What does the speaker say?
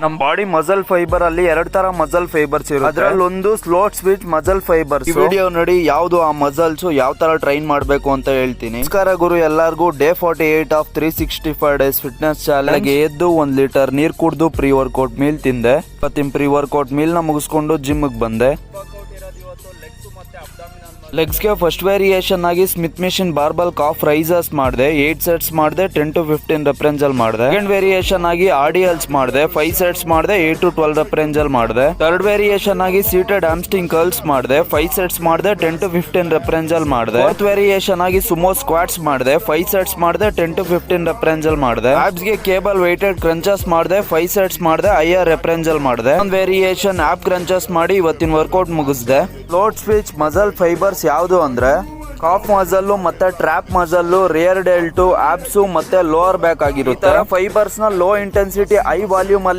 ನಮ್ಮ body muscle fibre ಅಲ್ಲಿ 2 ತರ ಮಸಲ್ ಫೈಬರ್ಸ್ ಇರುತ್ತೆ. ಅದ್ರಲ್ಲಿ ಒಂದು ಸ್ಲೋಟ್ ಸ್ವಿಚ್ ಮಸಲ್ ಫೈಬರ್ಸ್. ಈ ವಿಡಿಯೋ ನೋಡಿ ಯಾವ್ದು ಆ ಮಸಲ್ಸ್ ಯಾವ ತರ ಟ್ರೈನ್ ಮಾಡ್ಬೇಕು ಅಂತ ಹೇಳ್ತೀನಿ. ನಮಸ್ಕಾರ ಗುರು ಎಲ್ಲಾರ್ಗೂ. Day 48 of 365 days fitness challenge. ಎದ್ದು 1 ಲೀಟರ್ ನೀರ್ ಕುಡ್ದು ಪ್ರೀ ವರ್ಕೌಟ್ ಮೀಲ್ ತಿಂದೆ. ಇವತ್ತಿನ ಪ್ರೀ ವರ್ಕೌಟ್ ಮೀಲ್ ನ ಮುಗಿಸ್ಕೊಂಡು ಜಿಮ್ ಬಂದೆ. ಲೆಗ್ಸ್ ಗೆ ಫಸ್ಟ್ ವೇರಿಯೇಷನ್ ಆಗಿ smith machine barbell calf raisers ಮಾಡಿದೆ. 8 ಸೆಟ್ಸ್ ಮಾಡಿದೆ. 10 to 15 rep range ಅಲ್ಲಿ ಮಾಡಿದೆ. ಸೆಕೆಂಡ್ ವೇರಿಯೇಷನ್ ಆಗಿ RDLs ಮಾಡಿದೆ. 5 ಸೆಟ್ಸ್ ಮಾಡಿದೆ. 8 to 12 rep range ಅಲ್ಲಿ ಮಾಡಿದೆ. ಥರ್ಡ್ ವೇರಿಯೇಷನ್ ಆಗಿ ಸೀಟೆಡ್ ಹ್ಯಾಮ್ಸ್ಟ್ರಿಂಗ್ ಕರ್ಲ್ಸ್ ಮಾಡಿದೆ. 5 ಸೆಟ್ಸ್ ಮಾಡಿದೆ. 10 to 15 rep range ಅಲ್ಲಿ ಮಾಡಿದೆ. ಫೋರ್ತ್ ವೇರಿಯೇಷನ್ ಆಗಿ ಸುಮೋ ಸ್ಕ್ವಾಟ್ಸ್ ಮಾಡಿದೆ. 5 ಸೆಟ್ಸ್ ಮಾಡಿದೆ. 10 to 15 rep range ಅಲ್ಲಿ ಮಾಡಿದೆ. ಆಬ್ಸ್ ಗೆ ಕೇಬಲ್ ವೇಟೆಡ್ ಕ್ರಂಚಸ್ ಮಾಡಿದೆ. 5 ಸೆಟ್ಸ್ ಮಾಡಿದೆ. ಹೈಯರ್ rep range ಅಲ್ಲಿ ಮಾಡಿದೆ. ಒಂದು ವೇರಿಯೇಷನ್ ಆಪ್ ಕ್ರಂಚಸ್ ಮಾಡಿ ಇವತ್ತಿನ ವರ್ಕೌಟ್ ಮುಗಿಸಿದೆ. ಫ್ಲೋಟ್ ಸ್ವಿಚ್ ಮಸಲ್ ಫೈಬರ್ಸ್ ಯಾವುದು ಅಂದ್ರೆ ಕಾಫ್ ಮಸಲ್ ಮತ್ತೆ trap muscle, rear delt, abs ಮತ್ತೆ ಲೋವರ್ ಬ್ಯಾಕ್ ಆಗಿರುತ್ತೆ. ಫೈಬರ್ಸ್ ನ ಲೋ ಇಂಟೆನ್ಸಿಟಿ ಹೈ ವಾಲ್ಯೂಮ್ ಅಲ್ಲಿ